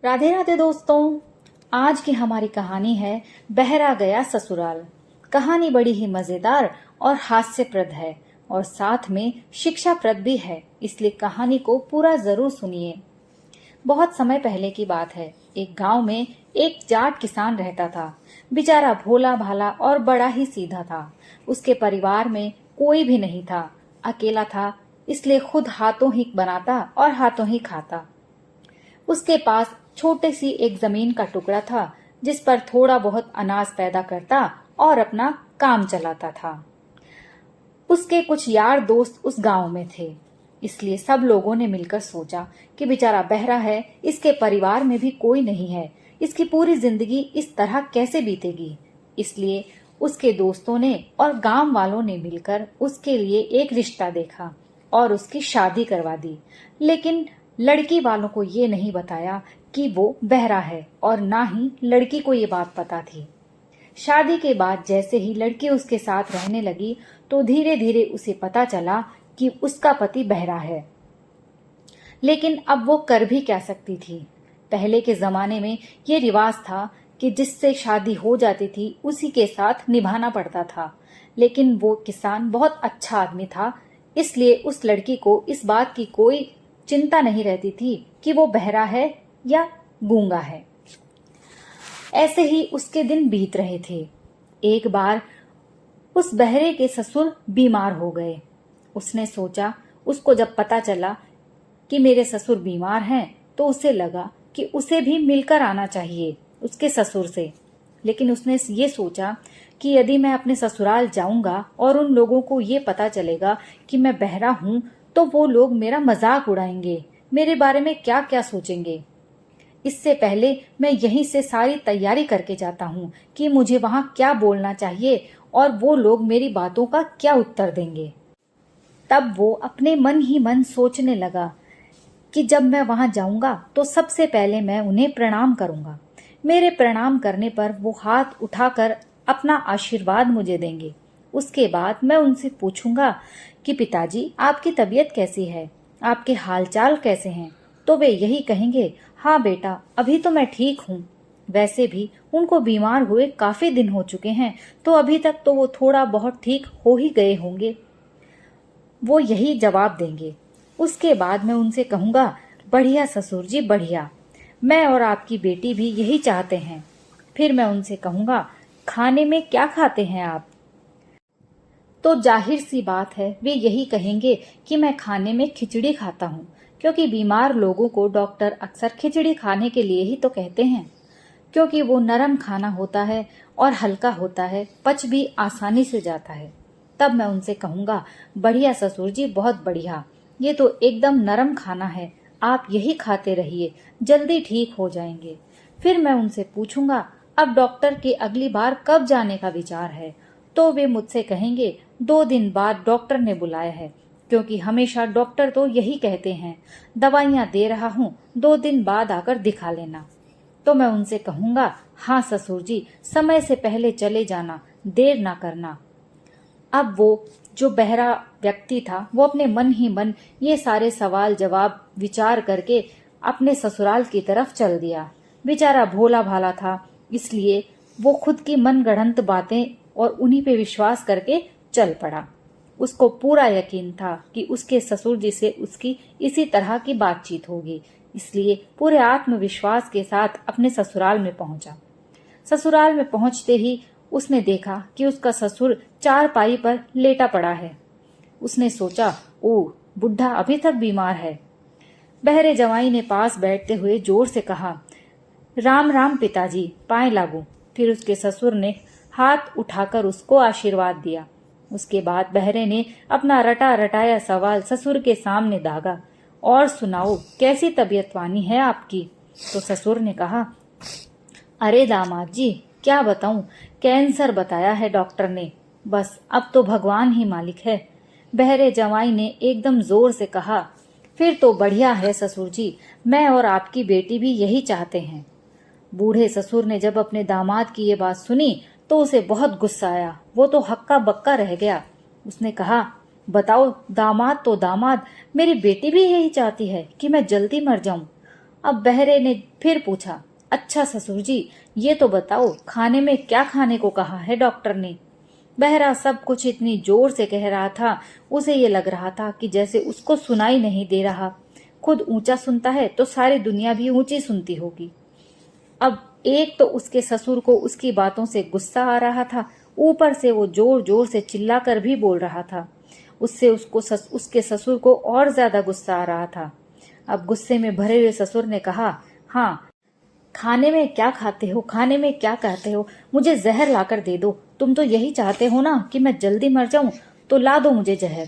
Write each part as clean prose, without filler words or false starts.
राधे राधे दोस्तों। आज की हमारी कहानी है बहरा गया ससुराल। कहानी बड़ी ही मजेदार और हास्यप्रद है और साथ में शिक्षाप्रद भी है, इसलिए कहानी को पूरा जरूर सुनिए। बहुत समय पहले की बात है। एक गांव में एक जाट किसान रहता था। बेचारा भोला भाला और बड़ा ही सीधा था। उसके परिवार में कोई भी नहीं था, अकेला था, इसलिए खुद हाथों ही बनाता और हाथों ही खाता। उसके पास छोटी सी एक जमीन का टुकड़ा था, जिस पर थोड़ा बहुत अनाज पैदा करता और अपना काम चलाता था। उसके कुछ यार दोस्त उस गांव में थे, इसलिए सब लोगों ने मिलकर सोचा कि बेचारा बहरा है, इसके परिवार में भी कोई नहीं है, इसकी पूरी जिंदगी इस तरह कैसे बीतेगी। इसलिए उसके दोस्तों ने और गांव वालों ने मिलकर उसके लिए एक रिश्ता देखा और उसकी शादी करवा दी। लेकिन लड़की वालों को ये नहीं बताया कि वो बहरा है और ना ही लड़की को ये बात पता थी। शादी के बाद जैसे ही लड़की उसके साथ रहने लगी तो धीरे धीरे उसे पता चला कि उसका पति बहरा है। लेकिन अब वो कर भी क्या सकती थी। पहले के जमाने में ये रिवाज था कि जिससे शादी हो जाती थी उसी के साथ निभाना पड़ता था। लेकिन वो किसान बहुत अच्छा आदमी था, इसलिए उस लड़की को इस बात की कोई चिंता नहीं रहती थी कि वो बहरा है या गूंगा है। ऐसे ही उसके दिन बीत रहे थे। एक बार उस बहरे के ससुर बीमार हो गए। उसने सोचा, उसको जब पता चला कि मेरे ससुर बीमार हैं, तो उसे लगा कि उसे भी मिलकर आना चाहिए उसके ससुर से। लेकिन उसने ये सोचा कि यदि मैं अपने ससुराल जाऊंगा और उन लोगों को ये पता चलेगा कि मैं बहरा हूं, तो वो लोग मेरा मजाक उड़ाएंगे, मेरे बारे में क्या क्या सोचेंगे। इससे पहले मैं यहीं से सारी तैयारी करके जाता हूँ कि मुझे वहां क्या बोलना चाहिए और वो लोग मेरी बातों का क्या उत्तर देंगे। तब वो अपने मन ही मन सोचने लगा कि जब मैं वहां जाऊंगा तो सबसे पहले मैं उन्हें प्रणाम करूंगा। मेरे प्रणाम करने पर वो हाथ उठाकर अपना आशीर्वाद मुझे देंगे। उसके बाद मैं उनसे पूछूंगा कि पिताजी, आपकी तबीयत कैसी है, आपके हालचाल कैसे हैं। तो वे यही कहेंगे, हाँ बेटा, अभी तो मैं ठीक हूँ। वैसे भी उनको बीमार हुए काफी दिन हो चुके हैं, तो अभी तक तो वो थोड़ा बहुत ठीक हो ही गए होंगे। वो यही जवाब देंगे। उसके बाद मैं उनसे कहूंगा, बढ़िया ससुर जी, बढ़िया, मैं और आपकी बेटी भी यही चाहते हैं। फिर मैं उनसे कहूंगा, खाने में क्या खाते हैं आप। तो जाहिर सी बात है, वे यही कहेंगे कि मैं खाने में खिचड़ी खाता हूँ, क्योंकि बीमार लोगों को डॉक्टर अक्सर खिचड़ी खाने के लिए ही तो कहते हैं, क्योंकि वो नरम खाना होता है और हल्का होता है, पच भी आसानी से जाता है। तब मैं उनसे कहूंगा, बढ़िया ससुर जी, बहुत बढ़िया, ये तो एकदम नरम खाना है, आप यही खाते रहिए, जल्दी ठीक हो जाएंगे। फिर मैं उनसे पूछूंगा, अब डॉक्टर के अगली बार कब जाने का विचार है। तो वे मुझसे कहेंगे, 2 दिन बाद डॉक्टर ने बुलाया है, क्योंकि हमेशा डॉक्टर तो यही कहते हैं, दवाइयां दे रहा हूँ, 2 दिन बाद आकर दिखा लेना। तो मैं उनसे कहूंगा, हाँ ससुर जी, समय से पहले चले जाना, देर ना करना। अब वो जो बहरा व्यक्ति था, वो अपने मन ही मन ये सारे सवाल जवाब विचार करके अपने ससुराल की तरफ चल दिया। बेचारा भोला भाला था, इसलिए वो खुद की मनगढ़ंत बातें और उन्हीं पे विश्वास करके चल पड़ा। उसको पूरा यकीन था कि उसके ससुर जी से उसकी इसी तरह की बातचीत होगी, इसलिए पूरे आत्मविश्वास के साथ अपने ससुराल में पहुंचा। ससुराल में पहुंचते ही उसने देखा कि उसका ससुर चारपाई पर लेटा पड़ा है। उसने सोचा, ओ, बुढ़ा अभी तक बीमार है। बहरे जवाई ने पास बैठते हुए जोर से कहा, राम राम पिताजी, पाए लागू। फिर उसके ससुर ने हाथ उठाकर उसको आशीर्वाद दिया। उसके बाद बहरे ने अपना रटा रटाया सवाल ससुर के सामने दागा, और सुनाओ, कैसी तबीयत पानी है आपकी। तो ससुर ने कहा, अरे दामाद जी, क्या बताऊं, कैंसर बताया है डॉक्टर ने, बस अब तो भगवान ही मालिक है। बहरे जवाई ने एकदम जोर से कहा, फिर तो बढ़िया है ससुर जी, मैं और आपकी बेटी भी यही चाहते हैं। बूढ़े ससुर ने जब अपने दामाद की ये बात सुनी तो उसे बहुत गुस्सा आया। वो तो हक्का बक्का रह गया। उसने कहा, बताओ दामाद तो दामाद, मेरी बेटी भी यही चाहती है कि मैं जल्दी मर जाऊं। अब बहरे ने फिर पूछा, अच्छा ससुर जी, ये तो बताओ खाने में क्या खाने को कहा है डॉक्टर ने। बहरा सब कुछ इतनी जोर से कह रहा था, उसे ये लग रहा था कि जैसे उसको सुनाई नहीं दे रहा। खुद ऊंचा सुनता है तो सारी दुनिया भी ऊंची सुनती होगी। अब एक तो उसके ससुर को उसकी बातों से गुस्सा आ रहा था, ऊपर से वो जोर जोर से चिल्लाकर भी बोल रहा था। उससे उसके ससुर को और ज्यादा गुस्सा आ रहा था। अब गुस्से में भरे हुए ससुर ने कहा, हाँ, खाने में क्या खाते हो, खाने में क्या कहते हो, मुझे जहर लाकर दे दो। तुम तो यही चाहते हो ना कि मैं जल्दी मर जाऊं, तो ला दो मुझे जहर।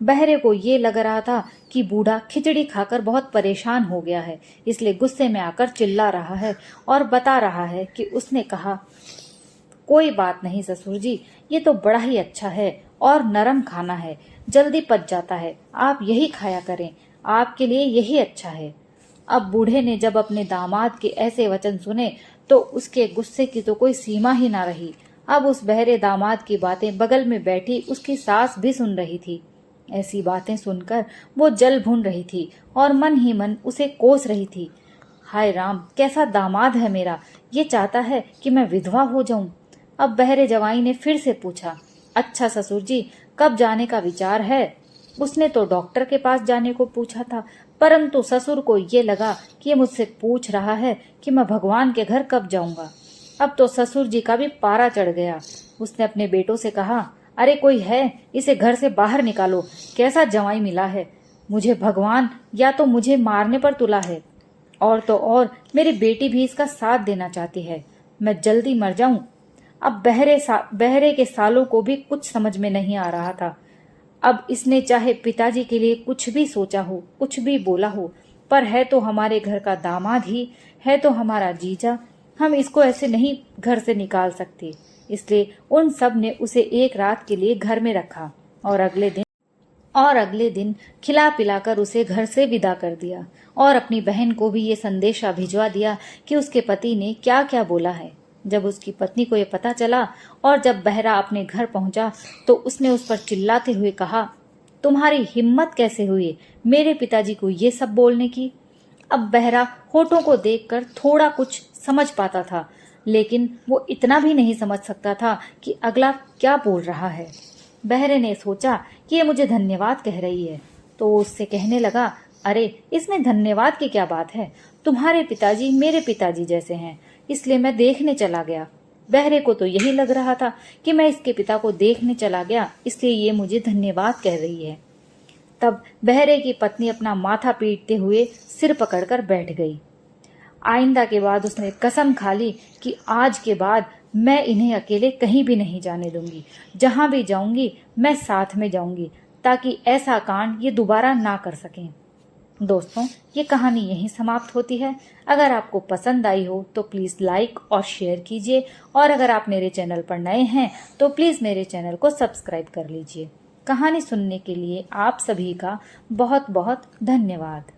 बहरे को ये लग रहा था कि बूढ़ा खिचड़ी खाकर बहुत परेशान हो गया है, इसलिए गुस्से में आकर चिल्ला रहा है और बता रहा है कि उसने कहा, कोई बात नहीं ससुर जी, ये तो बड़ा ही अच्छा है और नरम खाना है, जल्दी पच जाता है, आप यही खाया करें, आपके लिए यही अच्छा है। अब बूढ़े ने जब अपने दामाद के ऐसे वचन सुने तो उसके गुस्से की तो कोई सीमा ही ना रही। अब उस बहरे दामाद की बातें बगल में बैठी उसकी सास भी सुन रही थी। ऐसी बातें सुनकर वो जल भून रही थी और मन ही मन उसे कोस रही थी। हाय राम, कैसा दामाद है मेरा, ये चाहता है कि मैं विधवा हो जाऊं। अब बहरे जवाई ने फिर से पूछा, अच्छा ससुर जी, कब जाने का विचार है। उसने तो डॉक्टर के पास जाने को पूछा था, परंतु ससुर को ये लगा कि ये मुझसे पूछ रहा है कि मैं भगवान के घर कब जाऊंगा। अब तो ससुर जी का भी पारा चढ़ गया। उसने अपने बेटों से कहा, अरे कोई है, इसे घर से बाहर निकालो, कैसा जवाई मिला है, मुझे भगवान या तो मुझे मारने पर तुला है, और तो और मेरी बेटी भी इसका साथ देना चाहती है, मैं जल्दी मर जाऊं। अब बहरे के सालों को भी कुछ समझ में नहीं आ रहा था। अब इसने चाहे पिताजी के लिए कुछ भी सोचा हो, कुछ भी बोला हो, पर है तो हमारे घर का दामाद ही, है तो हमारा जीजा, हम इसको ऐसे नहीं घर से निकाल सकते। इसलिए उन सब ने उसे एक रात के लिए घर में रखा और अगले दिन खिला पिलाकर उसे घर से विदा कर दिया और अपनी बहन को भी ये संदेशा भिजवा दिया कि उसके पति ने क्या क्या बोला है। जब उसकी पत्नी को ये पता चला और जब बहरा अपने घर पहुंचा तो उसने उस पर चिल्लाते हुए कहा, तुम्हारी हिम्मत कैसे हुई मेरे पिताजी को ये सब बोलने की। अब बहरा होठों को देखकर थोड़ा कुछ समझ पाता था, लेकिन वो इतना भी नहीं समझ सकता था कि अगला क्या बोल रहा है। बहरे ने सोचा कि ये मुझे धन्यवाद कह रही है, तो वो उससे कहने लगा, अरे इसमें धन्यवाद की क्या बात है, तुम्हारे पिताजी मेरे पिताजी जैसे हैं, इसलिए मैं देखने चला गया। बहरे को तो यही लग रहा था कि मैं इसके पिता को देखने चला गया, इसलिए ये मुझे धन्यवाद कह रही है। तब बहरे की पत्नी अपना माथा पीटते हुए सिर पकड़कर बैठ गई। आइंदा के बाद उसने कसम खा ली कि आज के बाद मैं इन्हें अकेले कहीं भी नहीं जाने दूंगी, जहां भी जाऊंगी मैं साथ में जाऊंगी, ताकि ऐसा कांड ये दोबारा ना कर सकें। दोस्तों, ये कहानी यहीं समाप्त होती है। अगर आपको पसंद आई हो तो प्लीज़ लाइक और शेयर कीजिए, और अगर आप मेरे चैनल पर नए हैं तो प्लीज़ मेरे चैनल को सब्सक्राइब कर लीजिए। कहानी सुनने के लिए आप सभी का बहुत बहुत धन्यवाद।